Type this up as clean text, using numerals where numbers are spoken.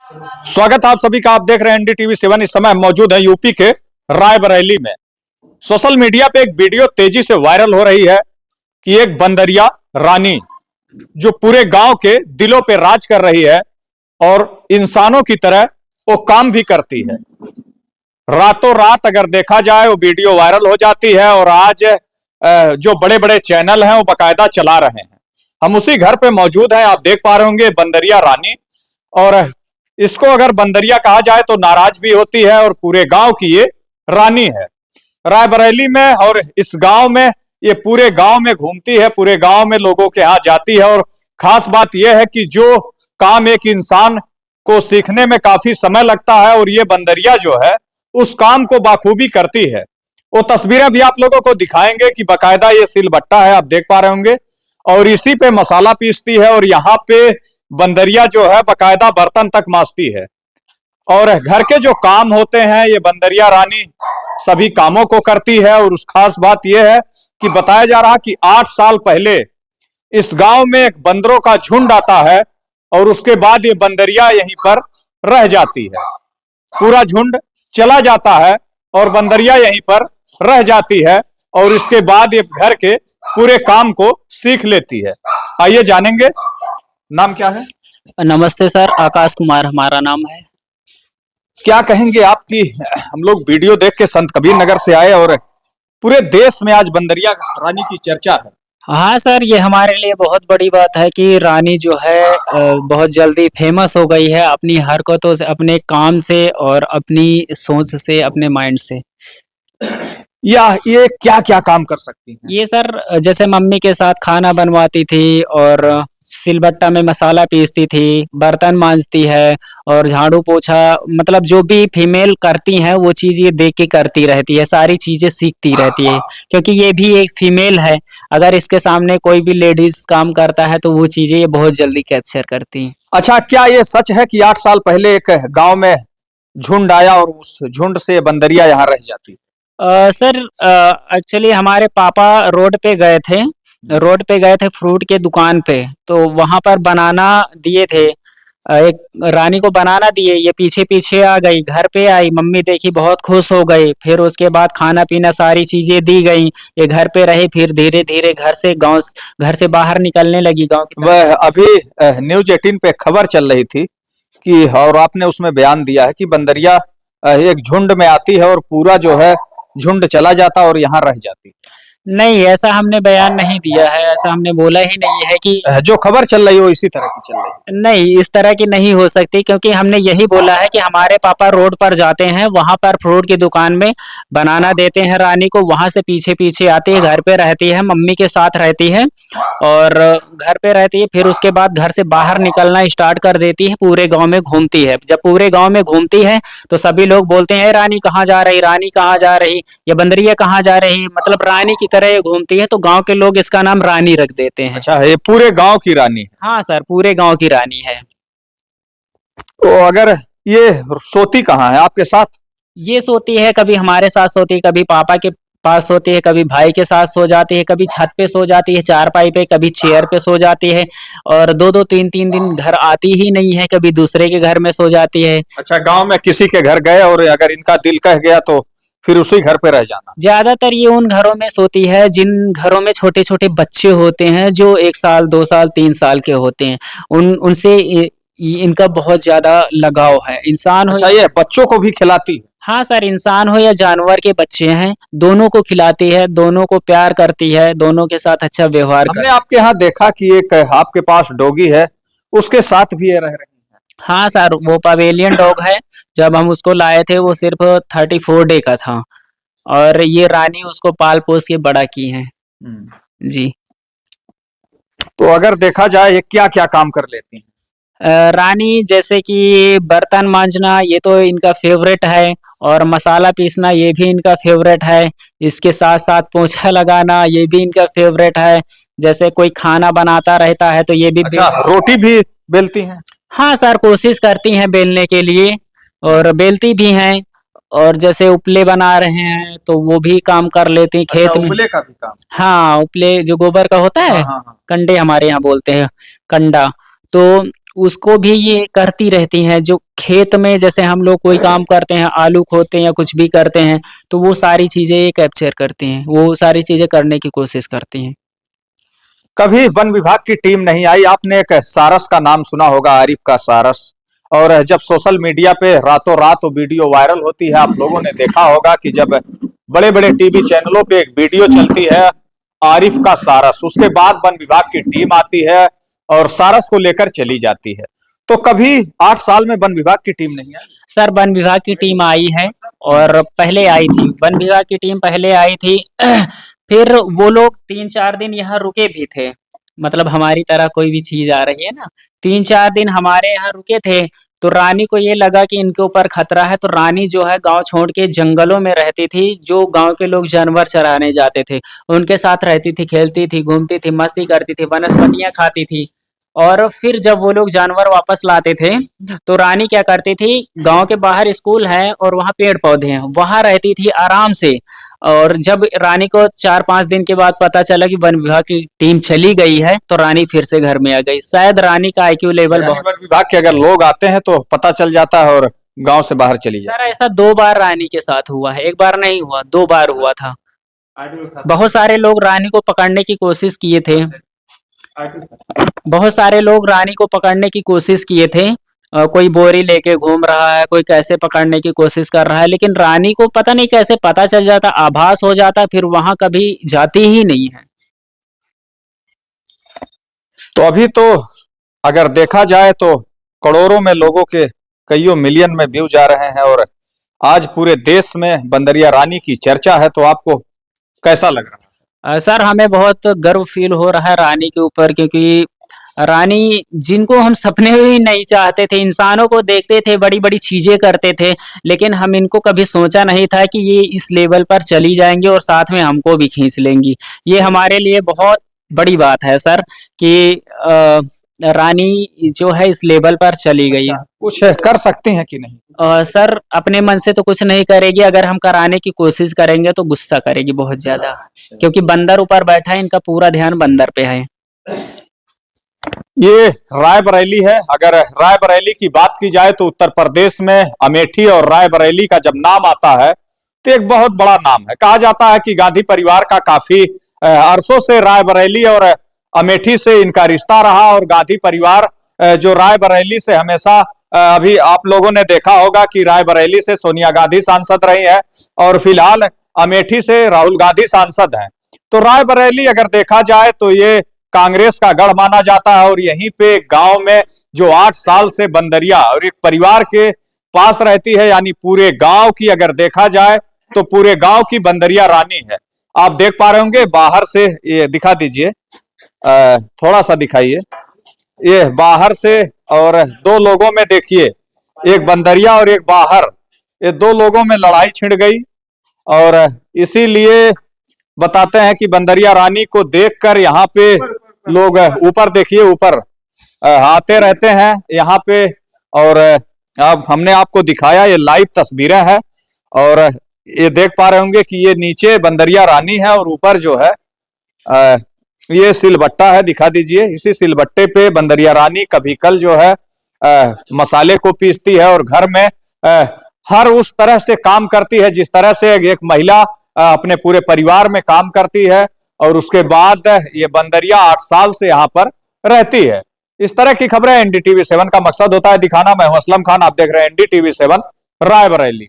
स्वागत आप सभी का। आप देख रहे हैं एनडीटीवी 7। इस समय हम मौजूद हैं यूपी के रायबरेली में। सोशल मीडिया पे एक वीडियो तेजी से वायरल हो रही है कि एक बंदरिया रानी जो पूरे गांव के दिलों पे राज कर रही है और इंसानों की तरह वो काम भी करती है। रातों रात अगर देखा जाए वो वीडियो वायरल हो जाती है और आज जो बड़े बड़े चैनल हैं वो बाकायदा चला रहे हैं। हम उसी घर पे मौजूद हैं, आप देख पा रहे होंगे बंदरिया रानी। और इसको अगर बंदरिया कहा जाए तो नाराज भी होती है और पूरे गांव की ये रानी है रायबरेली में। और इस गांव में ये पूरे गांव में घूमती है, पूरे गांव में लोगों के यहाँ जाती है। और खास बात यह है कि जो काम एक इंसान को सीखने में काफी समय लगता है और ये बंदरिया जो है उस काम को बाखूबी करती है। वो तस्वीरें भी आप लोगों को दिखाएंगे कि बकायदा ये सिलबट्टा है, आप देख पा रहे होंगे, और इसी पे मसाला पीसती है। और यहाँ पे बंदरिया जो है बकायदा बर्तन तक मांजती है। और घर के जो काम होते हैं ये बंदरिया रानी सभी कामों को करती है। और उस खास बात यह है कि बताया जा रहा कि 8 साल पहले इस गांव में एक बंदरों का झुंड आता है और उसके बाद ये बंदरिया यहीं पर रह जाती है। पूरा झुंड चला जाता है और बंदरिया यहीं पर रह जाती है और इसके बाद ये घर के पूरे काम को सीख लेती है। आइए जानेंगे, नाम क्या है? नमस्ते सर, आकाश कुमार हमारा नाम है। क्या कहेंगे आपकी? हम लोग वीडियो देख के संत कबीर नगर से आए और पूरे देश में आज बंदरिया रानी की चर्चा है। हाँ सर, ये हमारे लिए बहुत बड़ी बात है कि रानी जो है बहुत जल्दी फेमस हो गई है अपनी हरकतों से, अपने काम से और अपनी सोच से, अपने माइंड से। या ये क्या क्या काम कर सकती हैं? ये सर जैसे मम्मी के साथ खाना बनवाती थी और सिलबट्टा में मसाला पीसती थी, बर्तन मांजती है और झाड़ू पोछा, मतलब जो भी फीमेल करती हैं वो चीज ये देख के करती रहती है, सारी चीजें सीखती रहती है क्योंकि ये भी एक फीमेल है। अगर इसके सामने कोई भी लेडीज काम करता है तो वो चीजें ये बहुत जल्दी कैप्चर करती हैं। अच्छा, क्या ये सच है कि 8 साल पहले एक गांव में झुंड आया और उस झुंड से बंदरिया यहाँ रह जाती? सर एक्चुअली हमारे पापा रोड पे गए थे फ्रूट के दुकान पे, तो वहां पर बनाना दिए थे। एक रानी को बनाना दिए, ये पीछे पीछे आ गई, घर पे आई, मम्मी देखी बहुत खुश हो गई। फिर उसके बाद खाना पीना सारी चीजें दी गई, ये घर पे रही। फिर धीरे धीरे घर से बाहर निकलने लगी गांव की तरफ। वह अभी न्यूज 18 पे खबर चल रही थी कि, और आपने उसमें बयान दिया है कि बंदरिया एक झुंड में आती है और पूरा जो है झुंड चला जाता और यहाँ रह जाती। नहीं, ऐसा हमने बयान नहीं दिया है, ऐसा हमने बोला ही नहीं है कि जो खबर चल रही हो इसी तरह की चल रही है। नहीं, इस तरह की नहीं हो सकती क्योंकि हमने यही बोला है कि हमारे पापा रोड पर जाते हैं, वहां पर फ्रूट की दुकान में बनाना देते हैं रानी को, वहां से पीछे पीछे आती है, घर पे रहती है, मम्मी के साथ रहती है और घर पे रहती है। फिर उसके बाद घर से बाहर निकलना स्टार्ट कर देती है, पूरे गांव में घूमती है। जब पूरे गांव में घूमती है तो सभी लोग बोलते हैं रानी कहाँ जा रही, रानी कहाँ जा रही, ये बंदरिया कहाँ जा रही, मतलब रानी की तरह ये घूमती है, तो गांव के लोग इसका नाम रानी रख देते हैं। अच्छा, ये पूरे गांव की रानी है? हाँ सर, पूरे गांव की रानी है। तो अगर ये सोती कहाँ है आपके साथ? ये सोती है, कभी हमारे साथ सोती है, कभी पापा के पास सोती है, कभी भाई के साथ सो जाती है, कभी छत पे सो जाती है चारपाई पे, कभी चेयर पे सो जाती है और 2-2 3-3 दिन घर आती ही नहीं है, कभी दूसरे के घर में सो जाती है। अच्छा, गांव में किसी के घर गए और अगर इनका दिल कह गया तो फिर उसी घर पे रह जाना? ज्यादातर ये उन घरों में सोती है जिन घरों में छोटे छोटे बच्चे होते हैं, जो 1 साल 2 साल 3 साल के होते हैं, उनसे इनका बहुत ज्यादा लगाव है। इंसान हो, अच्छा, ये बच्चों को भी खिलाती है? हाँ सर, इंसान हो या जानवर के बच्चे हैं, दोनों को खिलाती है, दोनों को प्यार करती है, दोनों के साथ अच्छा व्यवहार हमने करती है। आपके यहाँ देखा कि एक आपके पास डॉगी है, उसके साथ भी ये रह रही है। हाँ सर, वो पवेलियन डॉग है। जब हम उसको लाए थे वो सिर्फ 34 डे का था और ये रानी उसको पाल पोस के बड़ा की है जी। तो अगर देखा जाए ये क्या क्या काम कर लेती हैं? रानी जैसे कि बर्तन मांजना ये तो इनका फेवरेट है और मसाला पीसना ये भी इनका फेवरेट है। इसके साथ साथ पोछा लगाना ये भी इनका फेवरेट है। जैसे कोई खाना बनाता रहता है तो ये भी अच्छा, रोटी भी बेलती हैं? हाँ सर, कोशिश करती हैं बेलने के लिए और बेलती भी हैं। और जैसे उपले बना रहे हैं तो वो भी काम कर लेती हैं खेत अच्छा, में। उबले का भी काम? हाँ, उपले जो गोबर का होता है, हाँ हाँ हाँ। कंडे हमारे यहाँ बोलते हैं, कंडा। तो उसको भी ये करती रहती हैं। जो खेत में जैसे हम लोग कोई काम करते हैं, आलू खोदते हैं या कुछ भी करते हैं, तो वो सारी चीजें ये कैप्चर करती हैं, वो सारी चीजें करने की कोशिश करती हैं। कभी वन विभाग की टीम नहीं आई? आपने एक सारस का नाम सुना होगा, आरिफ का सारस। और जब सोशल मीडिया पे रातों रात वो वीडियो वायरल होती है, आप लोगों ने देखा होगा कि जब बड़े बड़े टीवी चैनलों पे एक वीडियो चलती है आरिफ का सारस, उसके बाद वन विभाग की टीम आती है और सारस को लेकर चली जाती है। तो कभी 8 साल में वन विभाग की टीम नहीं आई? सर वन विभाग की टीम आई है, और पहले आई थी, वन विभाग की टीम पहले आई थी। फिर वो लोग 3-4 दिन यहाँ रुके भी थे। मतलब हमारी तरह कोई भी चीज आ रही है ना, 3-4 दिन हमारे यहाँ रुके थे। तो रानी को ये लगा कि इनके ऊपर खतरा है, तो रानी जो है गांव छोड़ के जंगलों में रहती थी। जो गांव के लोग जानवर चराने जाते थे उनके साथ रहती थी, खेलती थी, घूमती थी, मस्ती करती थी, वनस्पतियां खाती थी। और फिर जब वो लोग जानवर वापस लाते थे, तो रानी क्या करती थी, गांव के बाहर स्कूल है और वहाँ पेड़ पौधे हैं, वहां रहती थी आराम से। और जब रानी को 4-5 दिन के बाद पता चला कि वन विभाग की टीम चली गई है, तो रानी फिर से घर में आ गई। शायद रानी का आईक्यू लेवल यानी बहुत। वन विभाग के अगर लोग आते हैं तो पता चल जाता है और गांव से बाहर चली जाती सर ऐसा 2 बार रानी के साथ हुआ है, एक बार नहीं हुआ, 2 बार हुआ था। बहुत सारे लोग रानी को पकड़ने की कोशिश किए थे। बहुत सारे लोग रानी को पकड़ने की कोशिश किए थे। कोई बोरी लेके घूम रहा है, कोई कैसे पकड़ने की कोशिश कर रहा है, लेकिन रानी को पता नहीं कैसे पता चल जाता, आभास हो जाता, फिर वहां कभी जाती ही नहीं है। तो अभी तो अगर देखा जाए तो करोड़ों में लोगों के कईयों मिलियन में व्यू जा रहे हैं और आज पूरे देश में बंदरिया रानी की चर्चा है, तो आपको कैसा लग रहा है? सर हमें बहुत गर्व फील हो रहा है रानी के ऊपर, क्योंकि रानी जिनको हम सपने में भी नहीं चाहते थे, इंसानों को देखते थे, बड़ी बड़ी चीजें करते थे, लेकिन हम इनको कभी सोचा नहीं था कि ये इस लेवल पर चली जाएंगी और साथ में हमको भी खींच लेंगी। ये हमारे लिए बहुत बड़ी बात है सर, कि रानी जो है इस लेवल पर चली गई है। कुछ कर सकती हैं कि नहीं? सर अपने मन से तो कुछ नहीं करेगी, अगर हम कराने की कोशिश करेंगे तो गुस्सा करेगी बहुत ज्यादा, क्योंकि बंदर ऊपर बैठा है, इनका पूरा ध्यान बंदर पे है। ये रायबरेली है। अगर रायबरेली की बात की जाए तो उत्तर प्रदेश में अमेठी और रायबरेली का जब नाम आता है तो एक बहुत बड़ा नाम है। कहा जाता है कि गांधी परिवार का काफी अरसों से रायबरेली और अमेठी से इनका रिश्ता रहा और गांधी परिवार जो रायबरेली से हमेशा अभी आप लोगों ने देखा होगा कि रायबरेली से सोनिया गांधी सांसद रही है और फिलहाल अमेठी से राहुल गांधी सांसद हैं। तो रायबरेली अगर देखा जाए तो ये कांग्रेस का गढ़ माना जाता है और यहीं पे गांव में जो 8 साल से बंदरिया और एक परिवार के पास रहती है, यानी पूरे गांव की अगर देखा जाए तो पूरे गांव की बंदरिया रानी है। आप देख पा रहे होंगे बाहर से, ये दिखा दीजिए, थोड़ा सा दिखाइए, ये बाहर से, और 2 लोगों में देखिए, एक बंदरिया और एक बाहर, ये 2 लोगों में लड़ाई छिड़ गई। और इसीलिए बताते हैं कि बंदरिया रानी को देखकर यहाँ पे लोग, ऊपर देखिए, ऊपर आते रहते हैं यहाँ पे। और अब हमने आपको दिखाया, ये लाइव तस्वीरें हैं और ये देख पा रहे होंगे कि ये नीचे बंदरिया रानी है और ऊपर जो है ये सिलबट्टा है, दिखा दीजिए। इसी सिलबट्टे पे बंदरिया रानी कभी कल जो है मसाले को पीसती है और घर में हर उस तरह से काम करती है जिस तरह से एक महिला अपने पूरे परिवार में काम करती है। और उसके बाद ये बंदरिया 8 साल से यहाँ पर रहती है। इस तरह की खबरें NDTV 7 का मकसद होता है दिखाना। मैं हूं असलम खान, आप देख रहे हैं NDTV 7 रायबरेली।